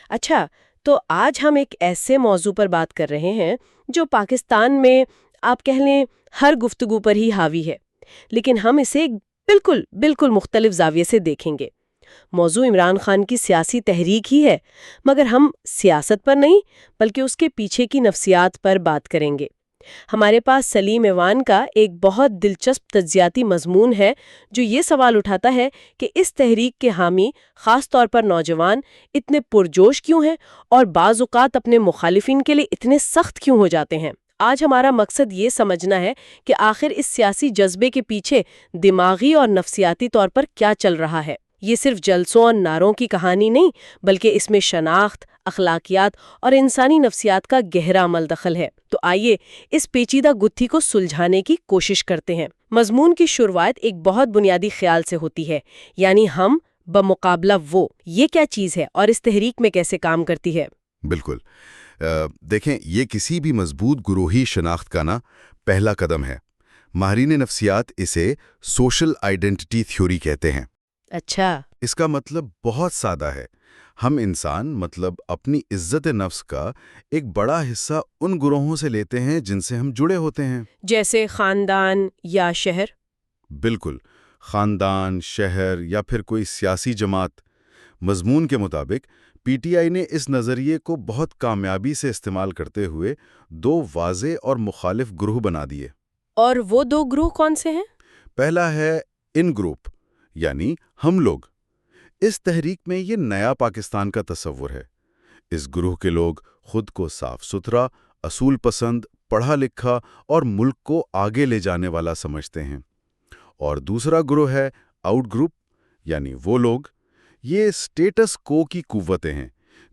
اچھا، تو آج ہم ایک ایسے موضوع پر بات کر رہے ہیں جو پاکستان میں آپ کہہ لیں ہر گفتگو پر ہی حاوی ہے، لیکن ہم اسے ایک بالکل بالکل مختلف زاویے سے دیکھیں گے۔ موضوع عمران خان کی سیاسی تحریک ہی ہے، مگر ہم سیاست پر نہیں بلکہ اس کے پیچھے کی نفسیات پر بات کریں گے۔ ہمارے پاس سلیم ایوان کا ایک بہت دلچسپ تجزیاتی مضمون ہے جو یہ سوال اٹھاتا ہے کہ اس تحریک کے حامی، خاص طور پر نوجوان، اتنے پرجوش کیوں ہیں اور بعض اوقات اپنے مخالفین کے لیے اتنے سخت کیوں ہو جاتے ہیں۔ آج ہمارا مقصد یہ سمجھنا ہے کہ آخر اس سیاسی جذبے کے پیچھے دماغی اور نفسیاتی طور پر کیا چل رہا ہے۔ یہ صرف جلسوں اور نعروں کی کہانی نہیں، بلکہ اس میں شناخت، اخلاقیات اور انسانی نفسیات کا گہرا عمل دخل ہے۔ تو آئیے اس پیچیدہ گتھی کو سلجھانے کی کوشش کرتے ہیں۔ مضمون کی شروعات ایک بہت بنیادی خیال سے ہوتی ہے، یعنی ہم بمقابلہ وہ، یہ کیا چیز ہے اور اس تحریک میں کیسے کام کرتی ہے۔ بالکل۔ دیکھیں، یہ کسی بھی مضبوط گروہی شناخت کا پہلا قدم ہے۔ ماہرین نفسیات اسے سوشل آئیڈینٹی تھیوری کہتے ہیں۔ اچھا۔ اس کا مطلب بہت سادہ ہے۔ ہم انسان اپنی عزت نفس کا ایک بڑا حصہ ان گروہوں سے لیتے ہیں جن سے ہم جڑے ہوتے ہیں، جیسے خاندان یا شہر۔ بالکل، خاندان، شہر یا پھر کوئی سیاسی جماعت۔ مضمون کے مطابق پی ٹی آئی نے اس نظریے کو بہت کامیابی سے استعمال کرتے ہوئے دو واضح اور مخالف گروہ بنا دیے۔ اور وہ دو گروہ کون سے ہیں؟ پہلا ہے ان گروپ، یعنی ہم لوگ۔ اس تحریک میں یہ نیا پاکستان کا تصور ہے۔ اس گروہ کے لوگ خود کو صاف ستھرا، اصول پسند، پڑھا لکھا اور ملک کو آگے لے جانے والا سمجھتے ہیں۔ اور دوسرا گروہ ہے آؤٹ گروپ، یعنی وہ لوگ، یہ سٹیٹس کو کی قوتیں ہیں،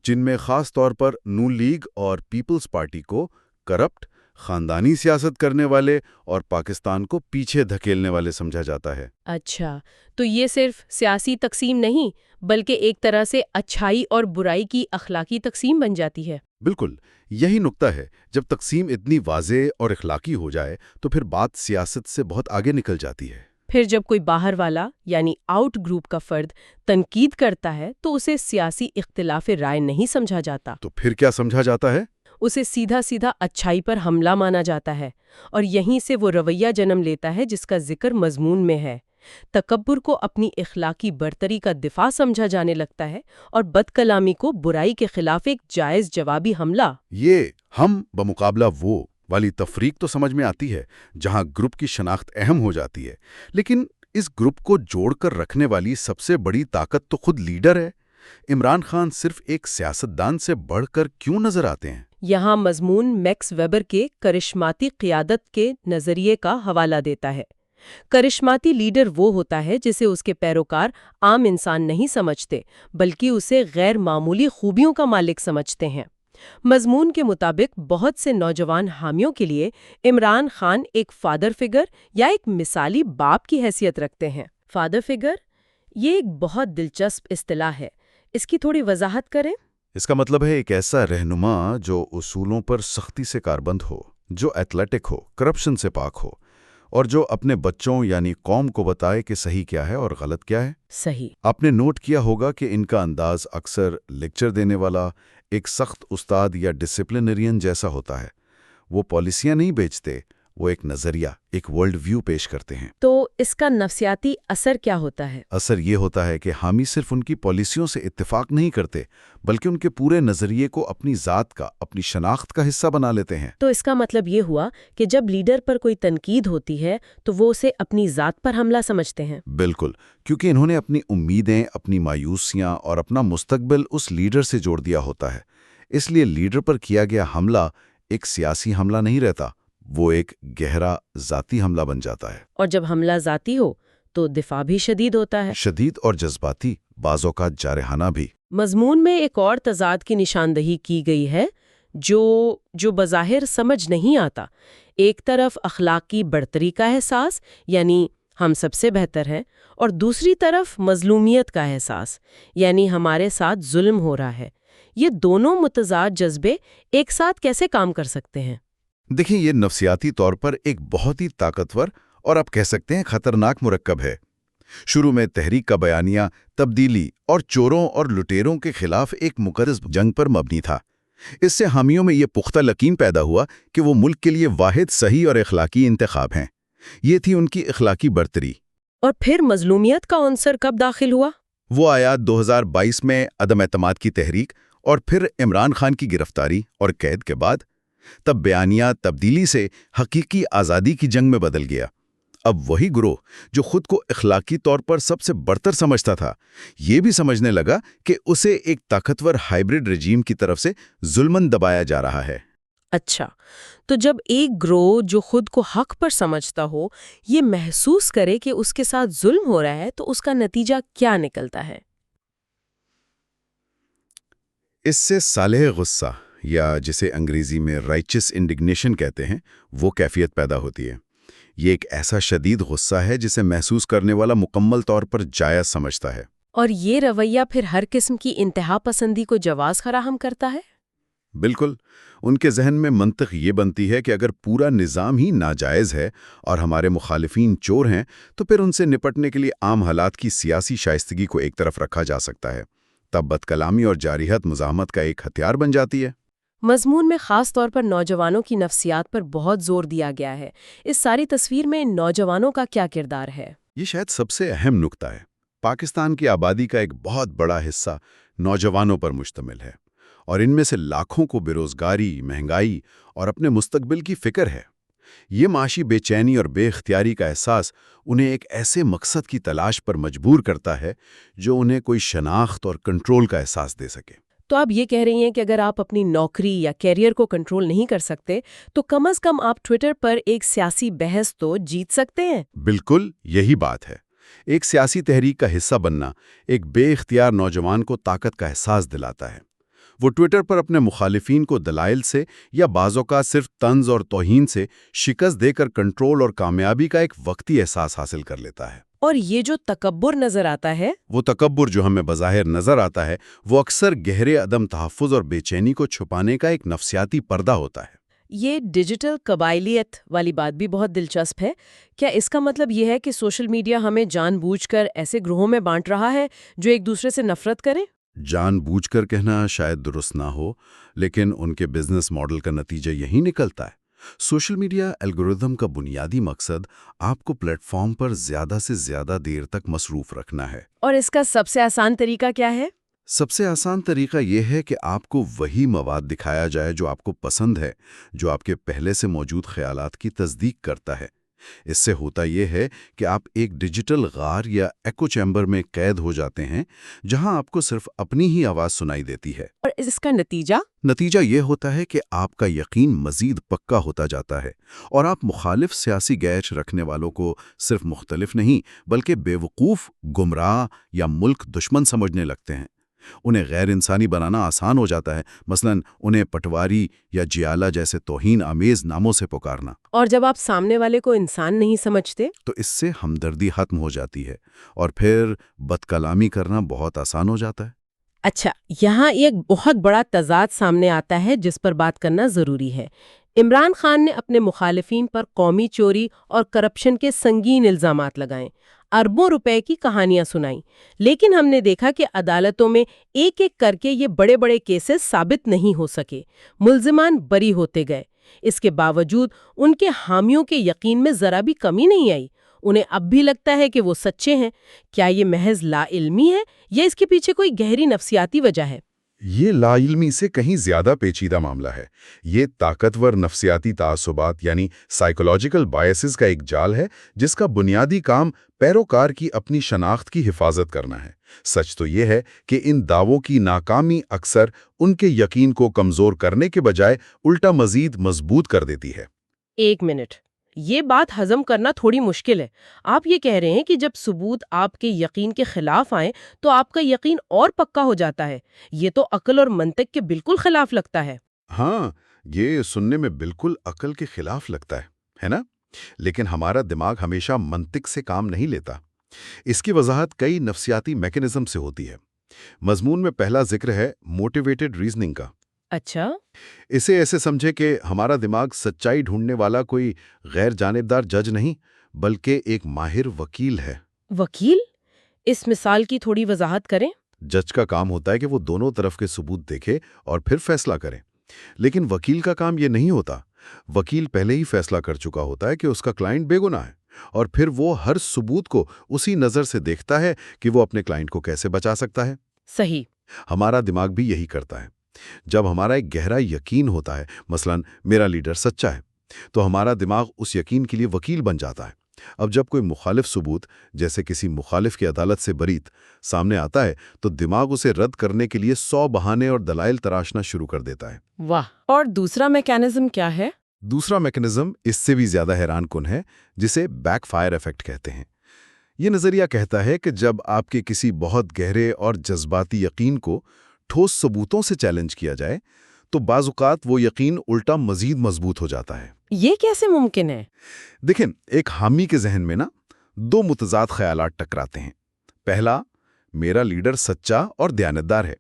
جن میں خاص طور پر نون لیگ اور پیپلز پارٹی کو کرپٹ، خاندانی سیاست کرنے والے اور پاکستان کو پیچھے دھکیلنے والے سمجھا جاتا ہے۔ اچھا، تو یہ صرف سیاسی تقسیم نہیں بلکہ ایک طرح سے اچھائی اور برائی کی اخلاقی تقسیم بن جاتی ہے۔ بالکل، یہی نکتہ ہے۔ جب تقسیم اتنی واضح اور اخلاقی ہو جائے تو پھر بات سیاست سے بہت آگے نکل جاتی ہے۔ پھر جب کوئی باہر والا یعنی آؤٹ گروپ کا فرد تنقید کرتا ہے تو اسے سیاسی اختلاف رائے نہیں سمجھا جاتا، تو پھر کیا سمجھا جاتا ہے؟ اسے سیدھا سیدھا اچھائی پر حملہ مانا جاتا ہے، اور یہیں سے وہ رویہ جنم لیتا ہے جس کا ذکر مضمون میں ہے۔ تکبر کو اپنی اخلاقی برتری کا دفاع سمجھا جانے لگتا ہے اور بد کلامی کو برائی کے خلاف ایک جائز جوابی حملہ۔ یہ ہم بمقابلہ وہ والی تفریق تو سمجھ میں آتی ہے، جہاں گروپ کی شناخت اہم ہو جاتی ہے، لیکن اس گروپ کو جوڑ کر رکھنے والی سب سے بڑی طاقت تو خود لیڈر ہے۔ عمران خان صرف ایک سیاستدان سے بڑھ کر کیوں نظر آتے ہیں؟ یہاں مضمون میکس ویبر کے کرشماتی قیادت کے نظریے کا حوالہ دیتا ہے۔ کرشماتی لیڈر وہ ہوتا ہے جسے اس کے پیروکار عام انسان نہیں سمجھتے بلکہ اسے غیر معمولی خوبیوں کا مالک سمجھتے ہیں۔ مضمون کے مطابق بہت سے نوجوان حامیوں کے لیے عمران خان ایک فادر فگر یا ایک مثالی باپ کی حیثیت رکھتے ہیں۔ فادر فگر یہ ایک بہت دلچسپ اصطلاح ہے، اس کی تھوڑی وضاحت کریں۔ اس کا مطلب ہے ایک ایسا رہنما جو اصولوں پر سختی سے کاربند ہو، جو ایتھلیٹک ہو، کرپشن سے پاک ہو، اور جو اپنے بچوں یعنی قوم کو بتائے کہ صحیح کیا ہے اور غلط کیا ہے۔ صحیح۔ آپ نے نوٹ کیا ہوگا کہ ان کا انداز اکثر لیکچر دینے والا، ایک سخت استاد یا ڈسپلنرین جیسا ہوتا ہے۔ وہ پالیسیاں نہیں بیچتے، وہ ایک نظریہ، ایک ورلڈ ویو پیش کرتے ہیں۔ تو اس کا نفسیاتی اثر کیا ہوتا ہے؟ اثر یہ ہوتا ہے کہ حامی صرف ان کی پالیسیوں سے اتفاق نہیں کرتے بلکہ ان کے پورے نظریے کو اپنی ذات کا، اپنی شناخت کا حصہ بنا لیتے ہیں۔ تو اس کا مطلب یہ ہوا کہ جب لیڈر پر کوئی تنقید ہوتی ہے تو وہ اسے اپنی ذات پر حملہ سمجھتے ہیں۔ بالکل، کیونکہ انہوں نے اپنی امیدیں، اپنی مایوسیاں اور اپنا مستقبل اس لیڈر سے جوڑ دیا ہوتا ہے۔ اس لیے لیڈر پر کیا گیا حملہ ایک سیاسی حملہ نہیں رہتا، وہ ایک گہرا ذاتی حملہ بن جاتا ہے۔ اور جب حملہ ذاتی ہو تو دفاع بھی شدید ہوتا ہے، شدید اور جذباتی، بعض اوقات جارحانہ بھی۔ مضمون میں ایک اور تضاد کی نشاندہی کی گئی ہے جو بظاہر سمجھ نہیں آتا۔ ایک طرف اخلاقی برتری کا احساس، یعنی ہم سب سے بہتر ہیں، اور دوسری طرف مظلومیت کا احساس، یعنی ہمارے ساتھ ظلم ہو رہا ہے۔ یہ دونوں متضاد جذبے ایک ساتھ کیسے کام کر سکتے ہیں؟ دیکھیں، یہ نفسیاتی طور پر ایک بہت ہی طاقتور اور آپ کہہ سکتے ہیں خطرناک مرکب ہے۔ شروع میں تحریک کا بیانیہ تبدیلی اور چوروں اور لٹیروں کے خلاف ایک مقدس جنگ پر مبنی تھا۔ اس سے حامیوں میں یہ پختہ یقین پیدا ہوا کہ وہ ملک کے لیے واحد صحیح اور اخلاقی انتخاب ہیں۔ یہ تھی ان کی اخلاقی برتری۔ اور پھر مظلومیت کا عنصر کب داخل ہوا؟ وہ آیا 2022 میں عدم اعتماد کی تحریک اور پھر عمران خان کی گرفتاری اور قید کے بعد۔ تب بیانیہ تبدیلی سے حقیقی آزادی کی جنگ میں بدل گیا۔ اب وہی گروہ جو خود کو اخلاقی طور پر سب سے برتر سمجھتا تھا، یہ بھی سمجھنے لگا کہ اسے ایک طاقتور ہائبرڈ رجیم کی طرف سے ظلماً دبایا جا رہا ہے۔ اچھا، تو جب ایک گروہ جو خود کو حق پر سمجھتا ہو یہ محسوس کرے کہ اس کے ساتھ ظلم ہو رہا ہے تو اس کا نتیجہ کیا نکلتا ہے؟ اس سے صالح غصہ، یا جسے انگریزی میں رائچس انڈگنیشن کہتے ہیں، وہ کیفیت پیدا ہوتی ہے۔ یہ ایک ایسا شدید غصہ ہے جسے محسوس کرنے والا مکمل طور پر جائز سمجھتا ہے۔ اور یہ رویہ پھر ہر قسم کی انتہا پسندی کو جواز فراہم کرتا ہے؟ بالکل، ان کے ذہن میں منطق یہ بنتی ہے کہ اگر پورا نظام ہی ناجائز ہے اور ہمارے مخالفین چور ہیں تو پھر ان سے نپٹنے کے لیے عام حالات کی سیاسی شائستگی کو ایک طرف رکھا جا سکتا ہے۔ تب بد کلامی اور جارحیت مزاحمت کا ایک ہتھیار بن جاتی ہے۔ مضمون میں خاص طور پر نوجوانوں کی نفسیات پر بہت زور دیا گیا ہے۔ اس ساری تصویر میں نوجوانوں کا کیا کردار ہے؟ یہ شاید سب سے اہم نکتہ ہے۔ پاکستان کی آبادی کا ایک بہت بڑا حصہ نوجوانوں پر مشتمل ہے، اور ان میں سے لاکھوں کو بے روزگاری، مہنگائی اور اپنے مستقبل کی فکر ہے۔ یہ معاشی بے چینی اور بے اختیاری کا احساس انہیں ایک ایسے مقصد کی تلاش پر مجبور کرتا ہے جو انہیں کوئی شناخت اور کنٹرول کا احساس دے سکے۔ تو آپ یہ کہہ رہی ہیں کہ اگر آپ اپنی نوکری یا کیریئر کو کنٹرول نہیں کر سکتے تو کم از کم آپ ٹویٹر پر ایک سیاسی بحث تو جیت سکتے ہیں۔ بالکل یہی بات ہے۔ ایک سیاسی تحریک کا حصہ بننا ایک بے اختیار نوجوان کو طاقت کا احساس دلاتا ہے۔ وہ ٹویٹر پر اپنے مخالفین کو دلائل سے یا بعض اوقات صرف طنز اور توہین سے شکست دے کر کنٹرول اور کامیابی کا ایک وقتی احساس حاصل کر لیتا ہے۔ اور یہ جو تکبر نظر آتا ہے، وہ تکبر جو ہمیں بظاہر نظر آتا ہے وہ اکثر گہرے عدم تحفظ اور بے چینی کو چھپانے کا ایک نفسیاتی پردہ ہوتا ہے۔ یہ ڈیجیٹل قبائلیت والی بات بھی بہت دلچسپ ہے۔ کیا اس کا مطلب یہ ہے کہ سوشل میڈیا ہمیں جان بوجھ کر ایسے گروہوں میں بانٹ رہا ہے جو ایک دوسرے سے نفرت کریں؟ جان بوجھ کر کہنا شاید درست نہ ہو، لیکن ان کے بزنس ماڈل کا نتیجہ یہی نکلتا ہے۔ سوشل میڈیا الگورتھم کا بنیادی مقصد آپ کو پلیٹ فارم پر زیادہ سے زیادہ دیر تک مصروف رکھنا ہے۔ اور اس کا سب سے آسان طریقہ کیا ہے؟ سب سے آسان طریقہ یہ ہے کہ آپ کو وہی مواد دکھایا جائے جو آپ کو پسند ہے، جو آپ کے پہلے سے موجود خیالات کی تصدیق کرتا ہے۔ اس سے ہوتا یہ ہے کہ آپ ایک ڈیجیٹل غار یا ایکو چیمبر میں قید ہو جاتے ہیں جہاں آپ کو صرف اپنی ہی آواز سنائی دیتی ہے۔ اور اس کا نتیجہ یہ ہوتا ہے کہ آپ کا یقین مزید پکا ہوتا جاتا ہے اور آپ مخالف سیاسی گیج رکھنے والوں کو صرف مختلف نہیں بلکہ بے وقوف، گمراہ یا ملک دشمن سمجھنے لگتے ہیں۔ انہیں غیر انسانی بنانا آسان ہو جاتا ہے، مثلا انہیں پٹواری یا جیالہ جیسے توہین آمیز ناموں سے پکارنا۔ اور جب آپ سامنے والے کو انسان نہیں سمجھتے تو اس سے ہمدردی ختم ہو جاتی ہے اور پھر بد کلامی کرنا بہت آسان ہو جاتا ہے۔ اچھا، یہاں ایک بہت بڑا تضاد سامنے آتا ہے جس پر بات کرنا ضروری ہے۔ عمران خان نے اپنے مخالفین پر قومی چوری اور کرپشن کے سنگین الزامات لگائے، اربوں روپے کی کہانیاں سنائیں، لیکن ہم نے دیکھا کہ عدالتوں میں ایک ایک کر کے یہ بڑے بڑے کیسز ثابت نہیں ہو سکے، ملزمان بری ہوتے گئے۔ اس کے باوجود ان کے حامیوں کے یقین میں ذرا بھی کمی نہیں آئی، انہیں اب بھی لگتا ہے کہ وہ سچے ہیں۔ کیا یہ محض لا علمی ہے یا اس کے پیچھے کوئی گہری نفسیاتی وجہ ہے؟ یہ لا علمی سے کہیں زیادہ پیچیدہ معاملہ ہے۔ یہ طاقتور نفسیاتی تعصبات یعنی سائیکولوجیکل بائسز کا ایک جال ہے جس کا بنیادی کام پیروکار کی اپنی شناخت کی حفاظت کرنا ہے۔ سچ تو یہ ہے کہ ان دعووں کی ناکامی اکثر ان کے یقین کو کمزور کرنے کے بجائے الٹا مزید مضبوط کر دیتی ہے۔ ایک منٹ، یہ بات ہضم کرنا تھوڑی مشکل ہے۔ آپ یہ کہہ رہے ہیں کہ جب ثبوت آپ کے یقین کے خلاف آئیں تو آپ کا یقین اور پکا ہو جاتا ہے۔ یہ تو عقل اور منطق کے بالکل خلاف لگتا ہے۔ ہاں، یہ سننے میں بالکل عقل کے خلاف لگتا ہے نا؟ لیکن ہمارا دماغ ہمیشہ منطق سے کام نہیں لیتا۔ اس کی وضاحت کئی نفسیاتی میکانزم سے ہوتی ہے۔ مضمون میں پہلا ذکر ہے موٹیویٹڈ ریزننگ کا۔ اچھا، اسے ایسے سمجھے کہ ہمارا دماغ سچائی ڈھونڈنے والا کوئی غیر جانبدار جج نہیں بلکہ ایک ماہر وکیل ہے۔ وکیل؟ اس مثال کی تھوڑی وضاحت کریں۔ جج کا کام ہوتا ہے کہ وہ دونوں طرف کے ثبوت دیکھے اور پھر فیصلہ کرے، لیکن وکیل کا کام یہ نہیں ہوتا۔ وکیل پہلے ہی فیصلہ کر چکا ہوتا ہے کہ اس کا کلائنٹ بے گناہ ہے، اور پھر وہ ہر ثبوت کو اسی نظر سے دیکھتا ہے کہ وہ اپنے کلائنٹ کو کیسے بچا سکتا ہے۔ صحیح۔ ہمارا دماغ بھی یہی کرتا ہے۔ جب ہمارا ایک گہرا یقین ہوتا ہے، مثلاً میرا لیڈر سچا ہے، تو ہمارا دماغ اس یقین کے لیے وکیل بن جاتا ہے۔ اب جب کوئی مخالف ثبوت، جیسے کسی مخالف کی عدالت سے بریت، سامنے آتا ہے تو دماغ اسے رد کرنے کے لیے 100 بہانے اور دلائل تراشنا شروع کر دیتا ہے۔ واہ! اور دوسرا میکانزم کیا ہے؟ دوسرا میکنزم اس سے بھی زیادہ حیران کن ہے، جسے بیک فائر ایفیکٹ کہتے ہیں۔ یہ نظریہ کہتا ہے کہ جب آپ کے کسی بہت گہرے اور جذباتی یقین کو ٹھوس ثبوتوں سے چیلنج کیا جائے تو بعض اوقات وہ یقین الٹا مزید مضبوط ہو جاتا ہے۔ یہ کیسے ممکن ہے؟ دیکھیں، ایک حامی کے ذہن میں دو متضاد خیالات ٹکراتے ہیں۔ پہلا، میرا لیڈر سچا اور دیانتدار ہے۔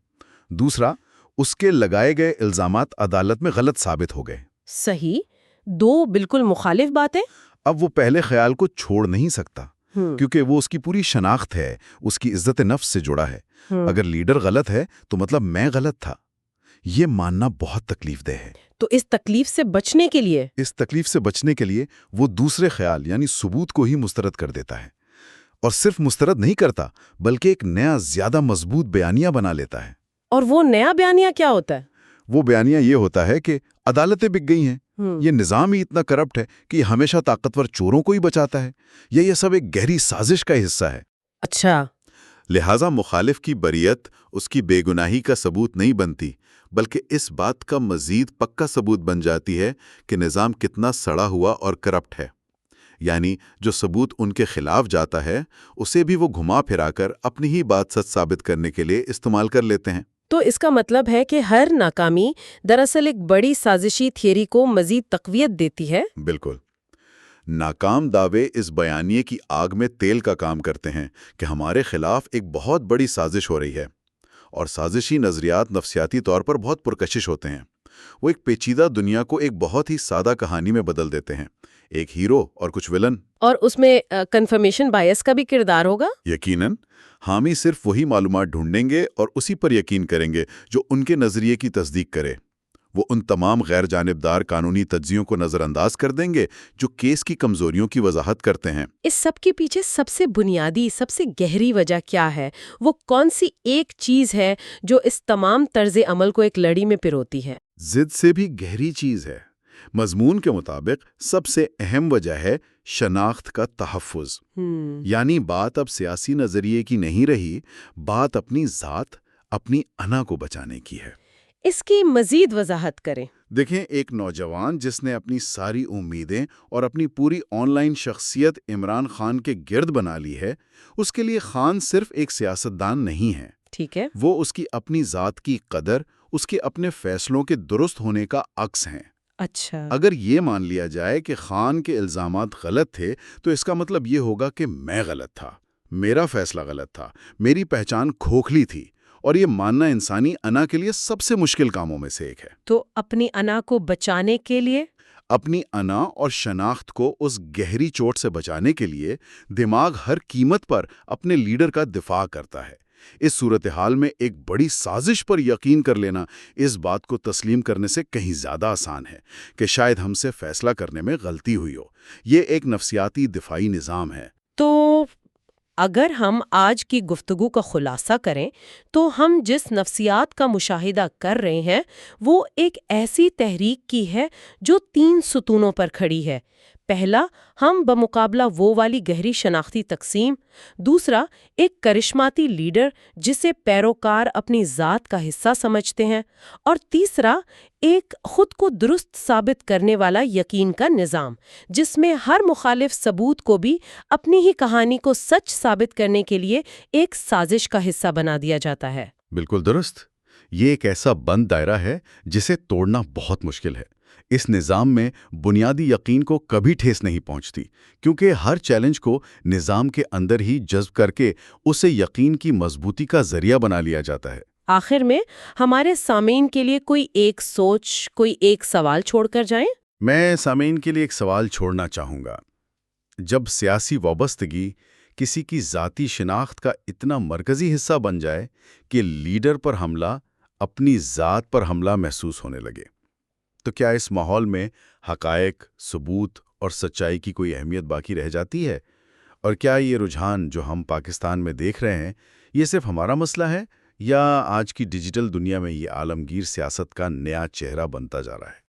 دوسرا، اس کے لگائے گئے الزامات عدالت میں غلط ثابت ہو گئے۔ صحیح، دو بالکل مخالف باتیں۔ اب وہ پہلے خیال کو چھوڑ نہیں سکتا، کیونکہ وہ اس کی پوری شناخت ہے، اس کی عزت نفس سے جڑا ہے۔ اگر لیڈر غلط ہے تو مطلب میں غلط تھا۔ یہ ماننا بہت تکلیف دہ ہے۔ تو اس تکلیف سے بچنے کے لیے وہ دوسرے خیال یعنی ثبوت کو ہی مسترد کر دیتا ہے، اور صرف مسترد نہیں کرتا بلکہ ایک نیا زیادہ مضبوط بیانیہ بنا لیتا ہے۔ اور وہ نیا بیانیہ کیا ہوتا ہے؟ وہ بیانیہ یہ ہوتا ہے کہ عدالتیں بک گئی ہیں، یہ نظام ہی اتنا کرپٹ ہے کہ یہ ہمیشہ طاقتور چوروں کو ہی بچاتا ہے، یا یہ سب ایک گہری سازش کا حصہ ہے۔ اچھا۔ لہٰذا مخالف کی بریت اس کی بے گناہی کا ثبوت نہیں بنتی، بلکہ اس بات کا مزید پکا ثبوت بن جاتی ہے کہ نظام کتنا سڑا ہوا اور کرپٹ ہے۔ یعنی جو ثبوت ان کے خلاف جاتا ہے اسے بھی وہ گھما پھرا کر اپنی ہی بات سچ ثابت کرنے کے لیے استعمال کر لیتے ہیں۔ تو اس کا مطلب ہے کہ ہر ناکامی دراصل ایک بڑی سازشی تھیوری کو مزید تقویت دیتی ہے۔ بالکل۔ ناکام دعوے اس بیانیے کی آگ میں تیل کا کام کرتے ہیں کہ ہمارے خلاف ایک بہت بڑی سازش ہو رہی ہے، اور سازشی نظریات نفسیاتی طور پر بہت پرکشش ہوتے ہیں۔ وہ ایک پیچیدہ دنیا کو ایک بہت ہی سادہ کہانی میں بدل دیتے ہیں، ایک ہیرو اور کچھ ولن۔ اور اس میں کنفرمیشن بائس کا بھی کردار ہوگا؟ یقیناً۔ حامی صرف وہی معلومات ڈھونڈیں گے اور اسی پر یقین کریں گے جو ان کے نظریے کی تصدیق کرے۔ وہ ان تمام غیر جانبدار قانونی تجزیوں کو نظر انداز کر دیں گے جو کیس کی کمزوریوں کی وضاحت کرتے ہیں۔ اس سب کے پیچھے سب سے بنیادی، سب سے گہری وجہ کیا ہے؟ وہ کون سی ایک چیز ہے جو اس تمام طرز عمل کو ایک لڑی میں پروتی ہے؟ ضد سے بھی گہری چیز ہے۔ مضمون کے مطابق سب سے اہم وجہ ہے شناخت کا تحفظ۔ یعنی بات اب سیاسی نظریے کی نہیں رہی، بات اپنی ذات، اپنی انا کو بچانے کی ہے۔ اس کی مزید وضاحت کریں۔ دیکھیں، ایک نوجوان جس نے اپنی ساری امیدیں اور اپنی پوری آن لائن شخصیت عمران خان کے گرد بنا لی ہے، اس کے لیے خان صرف ایک سیاستدان نہیں ہے۔ ٹھیک ہے۔ وہ اس کی اپنی ذات کی قدر، اس کے اپنے فیصلوں کے درست ہونے کا عکس ہیں۔ اچھا۔ اگر یہ مان لیا جائے کہ خان کے الزامات غلط تھے تو اس کا مطلب یہ ہوگا کہ میں غلط تھا، میرا فیصلہ غلط تھا، میری پہچان کھوکھلی تھی، اور یہ ماننا انسانی انا کے لیے سب سے مشکل کاموں میں سے ایک ہے۔ تو اپنی انا کو بچانے کے لیے، اپنی انا اور شناخت کو اس گہری چوٹ سے بچانے کے لیے دماغ ہر قیمت پر اپنے لیڈر کا دفاع کرتا ہے۔ اس صورتحال میں ایک بڑی سازش پر یقین کر لینا اس بات کو تسلیم کرنے سے کہیں زیادہ آسان ہے کہ شاید ہم سے فیصلہ کرنے میں غلطی ہوئی ہو۔ یہ ایک نفسیاتی دفاعی نظام ہے۔ تو اگر ہم آج کی گفتگو کا خلاصہ کریں تو ہم جس نفسیات کا مشاہدہ کر رہے ہیں وہ ایک ایسی تحریک کی ہے جو 3 ستونوں پر کھڑی ہے۔ پہلا، ہم بمقابلہ وہ والی گہری شناختی تقسیم۔ دوسرا، ایک کرشماتی لیڈر جسے پیروکار اپنی ذات کا حصہ سمجھتے ہیں۔ اور تیسرا، ایک خود کو درست ثابت کرنے والا یقین کا نظام جس میں ہر مخالف ثبوت کو بھی اپنی ہی کہانی کو سچ ثابت کرنے کے لیے ایک سازش کا حصہ بنا دیا جاتا ہے۔ بالکل درست۔ یہ ایک ایسا بند دائرہ ہے جسے توڑنا بہت مشکل ہے۔ اس نظام میں بنیادی یقین کو کبھی ٹھیس نہیں پہنچتی، کیونکہ ہر چیلنج کو نظام کے اندر ہی جذب کر کے اسے یقین کی مضبوطی کا ذریعہ بنا لیا جاتا ہے۔ آخر میں ہمارے سامعین کے لیے کوئی ایک سوچ، کوئی ایک سوال چھوڑ کر جائیں۔ میں سامعین کے لیے ایک سوال چھوڑنا چاہوں گا۔ جب سیاسی وابستگی کسی کی ذاتی شناخت کا اتنا مرکزی حصہ بن جائے کہ لیڈر پر حملہ اپنی ذات پر حملہ محسوس ہونے لگے، تو کیا اس ماحول میں حقائق، ثبوت اور سچائی کی کوئی اہمیت باقی رہ جاتی ہے؟ اور کیا یہ رجحان جو ہم پاکستان میں دیکھ رہے ہیں، یہ صرف ہمارا مسئلہ ہے یا آج کی ڈیجیٹل دنیا میں یہ عالمگیر سیاست کا نیا چہرہ بنتا جا رہا ہے؟